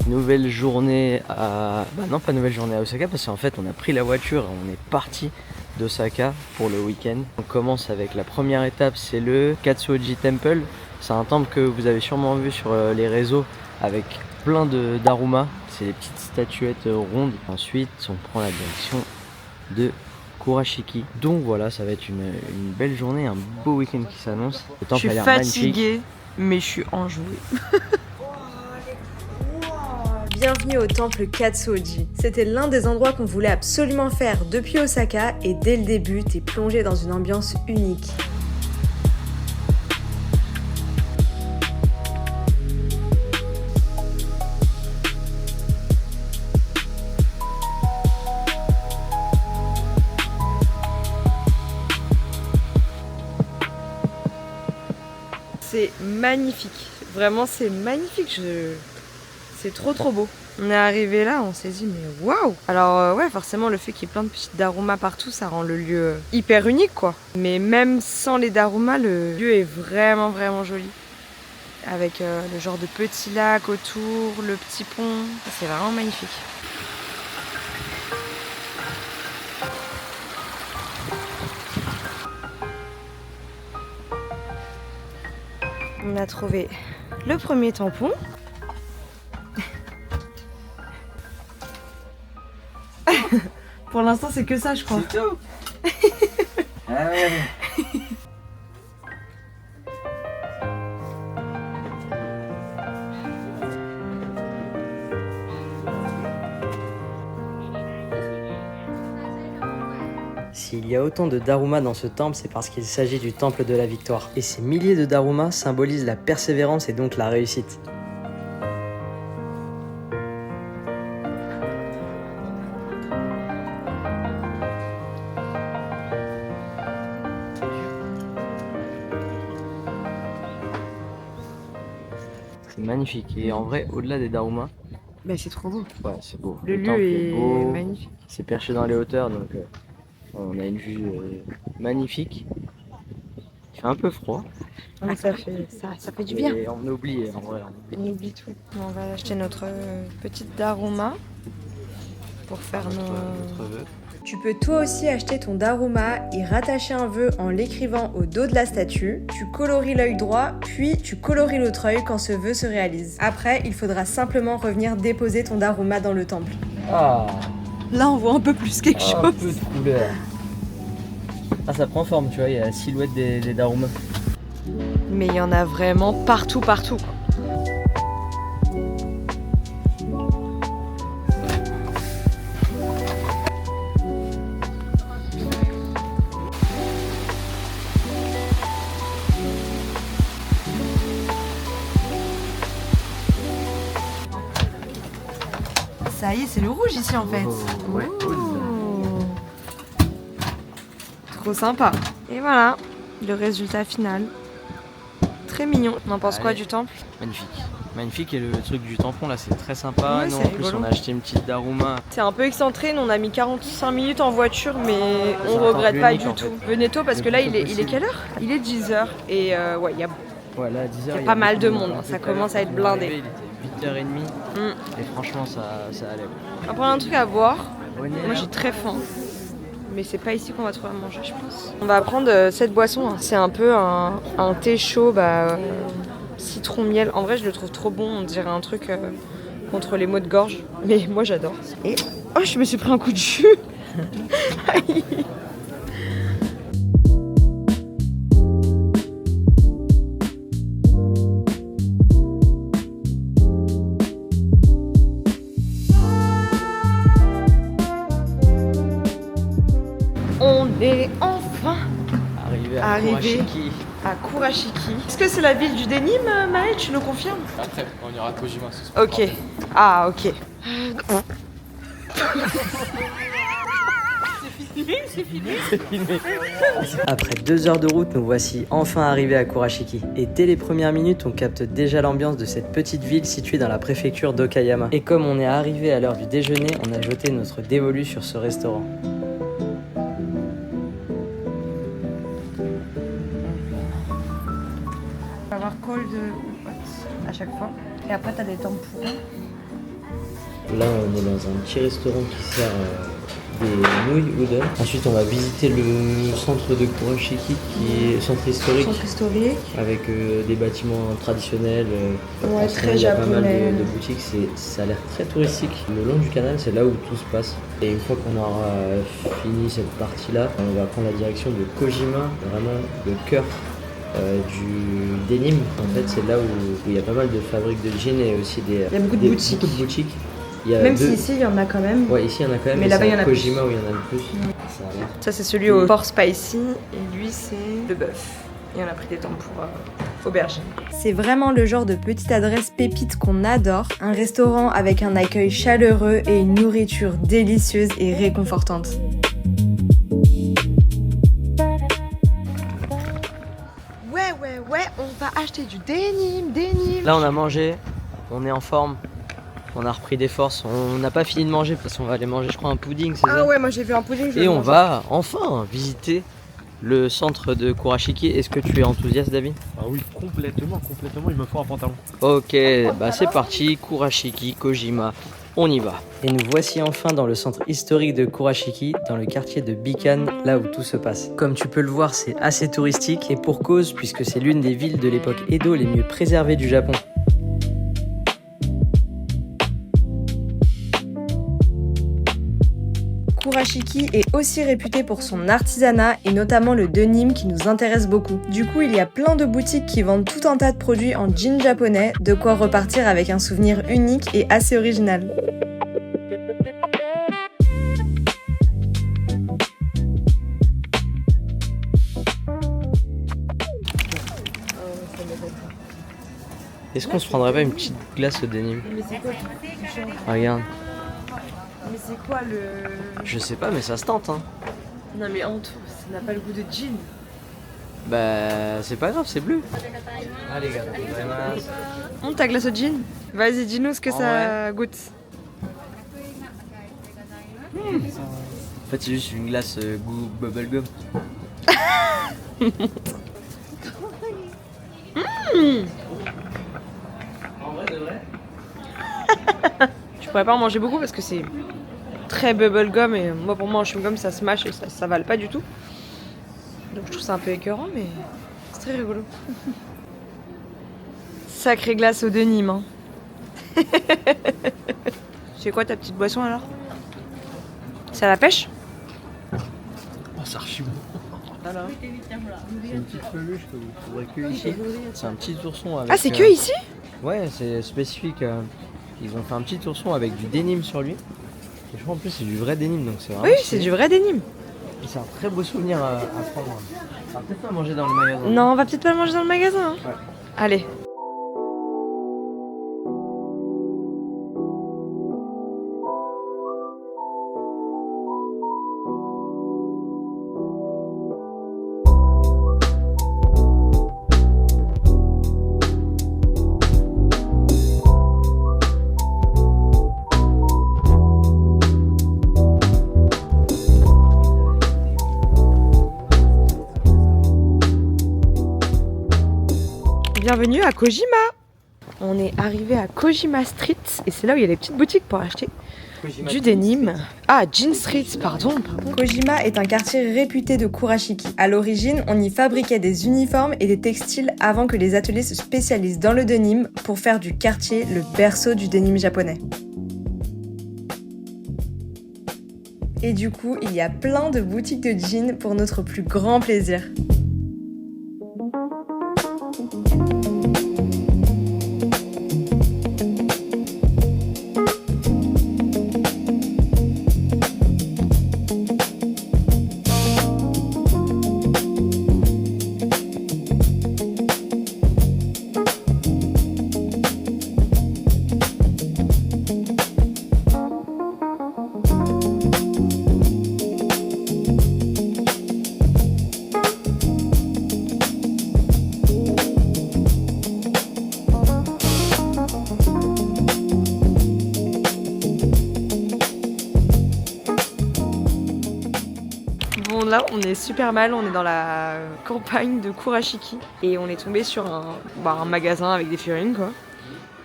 Nouvelle journée à... Bah non, pas nouvelle journée à Osaka parce qu'en fait on a pris la voiture et on est parti d'Osaka pour le week-end. On commence avec la première étape, c'est le Katsuoji Temple. C'est un temple que vous avez sûrement vu sur les réseaux avec plein de d'aruma. C'est des petites statuettes rondes. Ensuite, on prend la direction de Kurashiki. Donc voilà, ça va être une belle journée, un beau week-end qui s'annonce. Le temple Je suis a l'air fatiguée, mais je suis enjouée. Bienvenue au temple Katsuoji. C'était l'un des endroits qu'on voulait absolument faire depuis Osaka et dès le début, t'es plongé dans une ambiance unique. C'est magnifique, vraiment c'est magnifique, c'est trop beau. On est arrivé là, on s'est dit mais waouh. Alors ouais, forcément le fait qu'il y ait plein de petites darumas partout, ça rend le lieu hyper unique quoi. Mais même sans les darumas, le lieu est vraiment joli. Avec le genre de petits lacs autour, le petit pont, c'est vraiment magnifique. On a trouvé le premier tampon. Pour l'instant, c'est que ça, je crois. C'est tout. Ah ouais. S'il y a autant de Daruma dans ce temple, c'est parce qu'il s'agit du temple de la victoire. Et ces milliers de Daruma symbolisent la persévérance et donc la réussite. C'est magnifique. Et en vrai, au-delà des Daruma, Bah, c'est trop beau. ouais, c'est beau. Le temple lieu est beau. magnifique. C'est perché dans les hauteurs, donc on a une vue magnifique. Il fait un peu froid. Mais ça fait du bien. Et on oublie, en vrai. On oublie tout. On va acheter notre petite daruma pour faire nos... vœu. Tu peux toi aussi acheter ton daruma, y rattacher un vœu en l'écrivant au dos de la statue. Tu colories l'œil droit, puis tu colories l'autre œil quand ce vœu se réalise. Après, il faudra simplement revenir déposer ton daruma dans le temple. Ah, Là, on voit un peu plus quelque un chose. peu de couleur. Ah, ça prend forme, tu vois, il y a la silhouette des Daruma. Mais il y en a vraiment partout quoi. Ça y est, c'est le rouge ici en fait. Oh, ouais. Oh. Trop sympa. Et voilà, le résultat final. Très mignon. On en pense quoi Allez. du temple? Magnifique. Magnifique, et le truc du tampon là, c'est très sympa. Ouais, Nous, c'est en plus, rigolo. on a acheté une petite Daruma. C'est un peu excentré, nous on a mis 45 minutes en voiture mais C'est on un regrette temple pas unique, du en tout. fait. Venez tôt parce Le que là plus il tôt est possible. quelle heure? Il est 10h et ouais, il y a Voilà, à 10h. Il y a pas mal de monde, ça commence à être blindé. Il était 8h30 et franchement, ça allait. On va prendre un truc à boire. Moi, Moi j'ai très faim. Mais c'est pas ici qu'on va trouver à manger, je pense. On va prendre cette boisson, hein. C'est un peu un thé chaud, citron miel. En vrai, je le trouve trop bon, on dirait un truc contre les maux de gorge. Mais moi j'adore. Et oh, je me suis pris un coup de jus. Aïe. On est enfin arrivé à Kurashiki. à Kurashiki. Est-ce que c'est la ville du denim, Maël? Tu le confirmes? Après, on ira à Kojima ce soir. Ok. Ah, ok. Après 2 heures de route, nous voici enfin arrivés à Kurashiki. Et dès les premières minutes, on capte déjà l'ambiance de cette petite ville située dans la préfecture d'Okayama. Et comme on est arrivé à l'heure du déjeuner, on a jeté notre dévolu sur ce restaurant. On va avoir cold ou hot à chaque fois. Et après, t'as des tempurons. Là, on est dans un petit restaurant qui sert des nouilles udon. Ensuite, on va visiter le centre de Kurashiki, qui est centre historique, avec des bâtiments traditionnels. Ouais, très il y a pas mal japonais. de boutiques. Ça a l'air très touristique. Le long du canal, c'est là où tout se passe. Et une fois qu'on aura fini cette partie-là, on va prendre la direction de Kojima, vraiment le cœur du denim. En fait, c'est là où il y a pas mal de fabriques de jeans et aussi Il y a beaucoup de boutiques. beaucoup de boutiques. Il y a Même deux- si ici, il y en a quand même. Ouais, ici il y en a quand même, Mais mais là-bas, c'est il y en à a Kojima plus. où il y en a le plus. Ça a l'air. Ça, c'est celui au porc spicy. Et lui, c'est le bœuf. Et on a pris des temps pour aubergine. C'est vraiment le genre de petite adresse pépite qu'on adore. Un restaurant avec un accueil chaleureux et une nourriture délicieuse et réconfortante. Ouais, on va acheter du denim. Là, on a mangé, on est en forme, on a repris des forces. On n'a pas fini de manger parce qu'on va aller manger, je crois, un pudding, c'est ça? Ah ouais, moi j'ai vu un pudding. Et on va enfin visiter le centre de Kurashiki. Est-ce que tu es enthousiaste, David? Ah oui, complètement, il me faut un pantalon. Ok, bah c'est parti, Kurashiki, Kojima, on y va. Et nous voici enfin dans le centre historique de Kurashiki, dans le quartier de Bikan, là où tout se passe. Comme tu peux le voir, c'est assez touristique, et pour cause, puisque c'est l'une des villes de l'époque Edo les mieux préservées du Japon. Kurashiki est aussi réputé pour son artisanat et notamment le denim qui nous intéresse beaucoup. Du coup, il y a plein de boutiques qui vendent tout un tas de produits en jean japonais, de quoi repartir avec un souvenir unique et assez original. Est-ce qu'on se prendrait pas une petite glace au denim? Mais c'est quoi le truc qui change? Regarde, Mais c'est quoi le. je sais pas mais ça se tente hein. Non mais en tout, ça n'a pas le goût de jean. Bah c'est pas grave, c'est bleu. Allez gars, On ta glace au jean. Vas-y, dis-nous ce que En ça goûte. En fait c'est juste une glace goût bubblegum. En vrai de vrai. Je pourrais pas en manger beaucoup parce que c'est très bubblegum et moi pour moi en chewing-gum ça se mâche et ça s'avale pas du tout. Donc je trouve ça un peu écœurant mais c'est très rigolo. Sacrée glace au denim hein. C'est quoi ta petite boisson alors? C'est à la pêche? Oh, c'est archi bon. Alors. C'est une petite peluche que vous trouverez que ici. C'est un petit ourson avec. Ah c'est que ici? Ouais, c'est spécifique. Ils ont fait un petit ourson avec du denim sur lui. Et je crois en plus c'est du vrai denim donc c'est vraiment. Oui, c'est stylé. du vrai denim. Et c'est un très beau souvenir à prendre. On va peut-être pas manger dans le magasin. Non, on va peut-être pas le manger dans le magasin. Hein. Ouais. Allez. Bienvenue à Kojima. On est arrivé à Kojima Street et c'est là où il y a des petites boutiques pour acheter du denim. Ah, Jean Street, pardon. Kojima est un quartier réputé de Kurashiki. À l'origine, on y fabriquait des uniformes et des textiles avant que les ateliers se spécialisent dans le denim pour faire du quartier le berceau du denim japonais. Et du coup, il y a plein de boutiques de jeans pour notre plus grand plaisir. Bon là on est super mal, on est dans la campagne de Kurashiki et on est tombé sur un magasin avec des figurines quoi.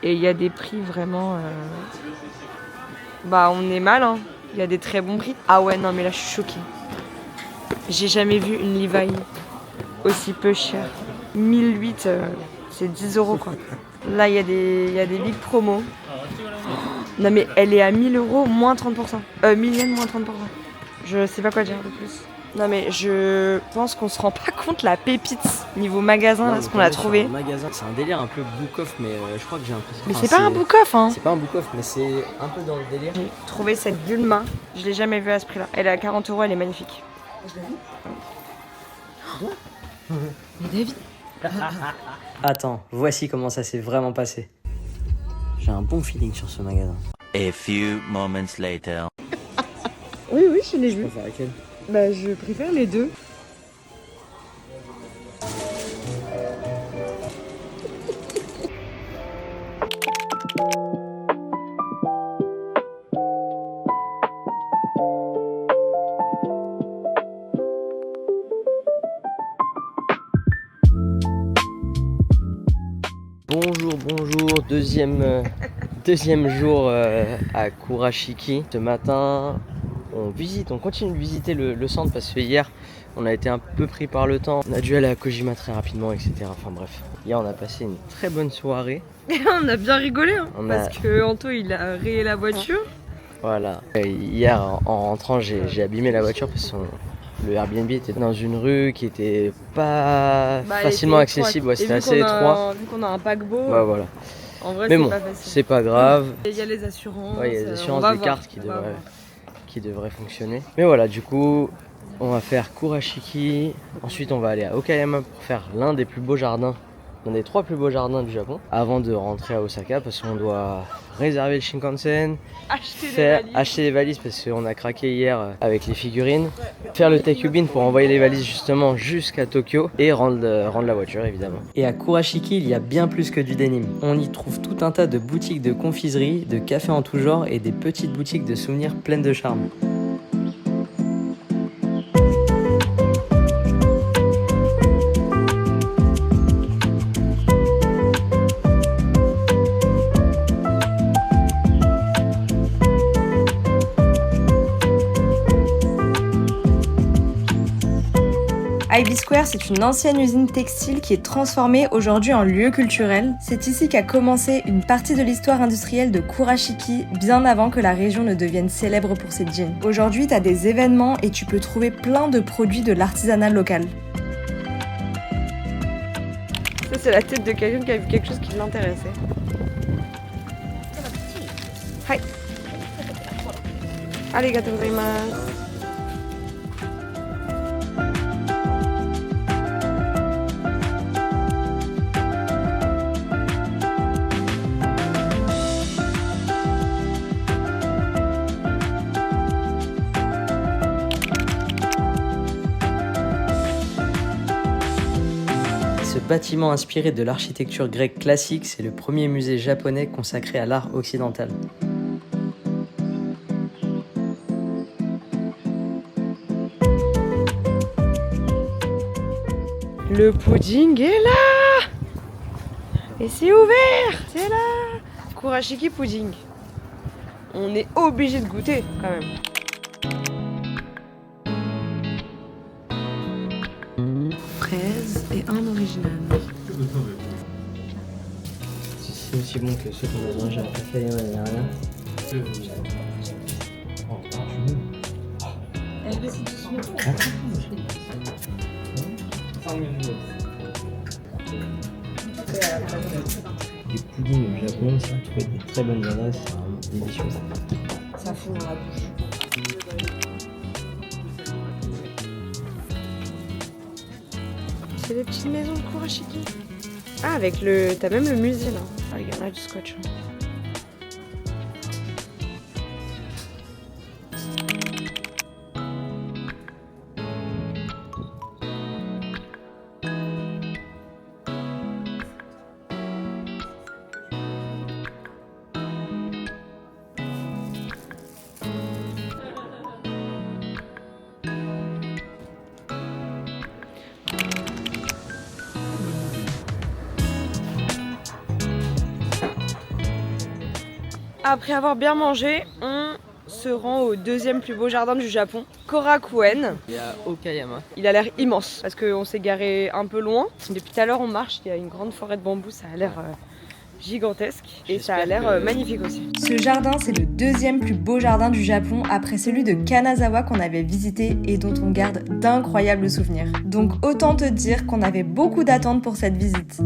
Et il y a des prix vraiment Bah on est mal hein. Il y a des très bons prix. Ah ouais non mais là je suis choquée. J'ai jamais vu une Levi's aussi peu chère. 1008 c'est 10 € quoi. Là il y a des big promos. Non mais elle est à 1000 €, moins 30%. 1000 yens, moins 30%. Je sais pas quoi dire de plus. Non mais je pense qu'on se rend pas compte la pépite niveau magasin là, ce qu'on a trouvé. Magasin, c'est un délire un peu book-off, mais je crois que j'ai l'impression. Mais c'est pas un book-off hein. C'est pas un book-off, mais c'est un peu dans le délire. J'ai trouvé cette Bulma, je l'ai jamais vue à ce prix là. Elle est à 40 €, elle est magnifique. Mais David. Attends, voici comment ça s'est vraiment passé. J'ai un bon feeling sur ce magasin. A few moments later. Oui je l'ai vue. préfère laquelle? Bah je préfère les deux. Bonjour, deuxième jour à Kurashiki. Ce matin, on continue de visiter le centre parce que hier, on a été un peu pris par le temps. On a dû aller à Kojima très rapidement, etc. Enfin bref, hier on a passé une très bonne soirée. On a bien rigolé hein, On parce a- que Anto il a rayé la voiture. Voilà. Hier, en rentrant, j'ai abîmé la voiture parce que le Airbnb était dans une rue qui était pas Bah, facilement elle était accessible. Ouais, étroite. c'était Et assez vu qu'on a- étroit. Vu qu'on a un paquebot, Ouais, voilà. en vrai Mais c'est bon, pas facile. c'est pas grave. Il y a les assurances. Ouais, il y a des on assurances va des voir, cartes on va voir. qui devraient fonctionner. Mais voilà, du coup, on va faire Kurashiki. Ensuite, on va aller à Okayama pour faire l'un des plus beaux jardins, l'un des 3 plus beaux jardins du Japon, avant de rentrer à Osaka parce qu'on doit réserver le Shinkansen, acheter les valises parce qu'on a craqué hier avec les figurines, faire le Taikubin pour envoyer les valises justement jusqu'à Tokyo et rendre la voiture évidemment. Et à Kurashiki, il y a bien plus que du denim. On y trouve tout un tas de boutiques de confiserie, de cafés en tout genre et des petites boutiques de souvenirs pleines de charme. Ivy Square, c'est une ancienne usine textile qui est transformée aujourd'hui en lieu culturel. C'est ici qu'a commencé une partie de l'histoire industrielle de Kurashiki, bien avant que la région ne devienne célèbre pour ses jeans. Aujourd'hui, t'as des événements et tu peux trouver plein de produits de l'artisanat local. Ça c'est la tête de quelqu'un qui a vu quelque chose qui l'intéressait. Hi. Arigatou gozaimasu. Ce bâtiment inspiré de l'architecture grecque classique, c'est le premier musée japonais consacré à l'art occidental. Le pudding est là. Et c'est ouvert. C'est là. Kurashiki pudding. On est obligé de goûter quand même. Fraise et un original. C'est aussi bon que ceux qu'on a mangé à Café l'année dernière. Les puddings au Japon, ça a trouvé des très bonnes adresses, c'est délicieux. Ça fout dans la bouche. C'est des petites maisons de Kurashiki. Ah, avec le. T'as même le musée là. Ah, il y en a du scotch. Après avoir bien mangé, on se rend au deuxième plus beau jardin du Japon, Korakuen. Il y a Okayama. Il a l'air immense parce qu'on s'est garé un peu loin. Depuis tout à l'heure on marche, il y a une grande forêt de bambous, ça a l'air gigantesque et ça a l'air magnifique aussi. Ce jardin, c'est le deuxième plus beau jardin du Japon après celui de Kanazawa qu'on avait visité et dont on garde d'incroyables souvenirs. Donc autant te dire qu'on avait beaucoup d'attentes pour cette visite.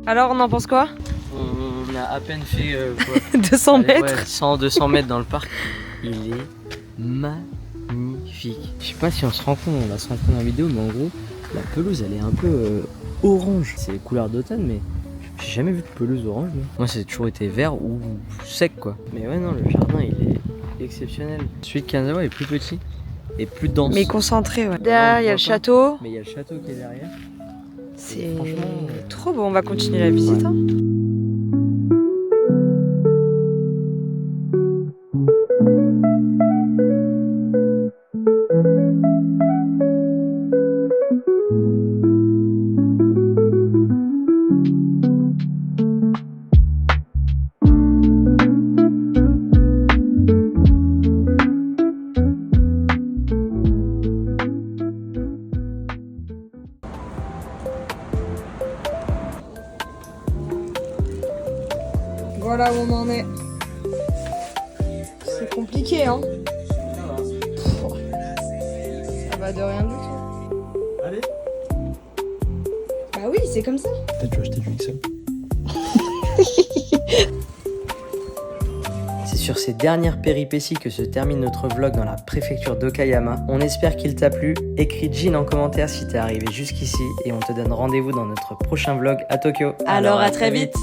Alors on en pense quoi? On a à peine fait 200 mètres. Ouais, 100-200 mètres dans le parc. Il est magnifique. Je sais pas si on se rend compte, on va se rendre compte en vidéo, mais en gros, la pelouse elle est un peu orange. C'est les couleurs d'automne, mais j'ai jamais vu de pelouse orange. Moi, c'est toujours été vert ou sec quoi. Mais ouais, non, le jardin il est exceptionnel. Celui de Kanazawa est plus petit et plus dense. Mais concentré, ouais. Derrière, il y a le château. Mais il y a le château qui est derrière. C'est franchement, trop beau, on va continuer la visite. Hein. Voilà où on en est. C'est compliqué, hein. Ça va de rien du tout. Allez. Bah oui, c'est comme ça. Peut-être tu vas acheter du XL. C'est sur ces dernières péripéties que se termine notre vlog dans la préfecture d'Okayama. On espère qu'il t'a plu. Écris Jin en commentaire si t'es arrivé jusqu'ici et on te donne rendez-vous dans notre prochain vlog à Tokyo. Alors à très vite.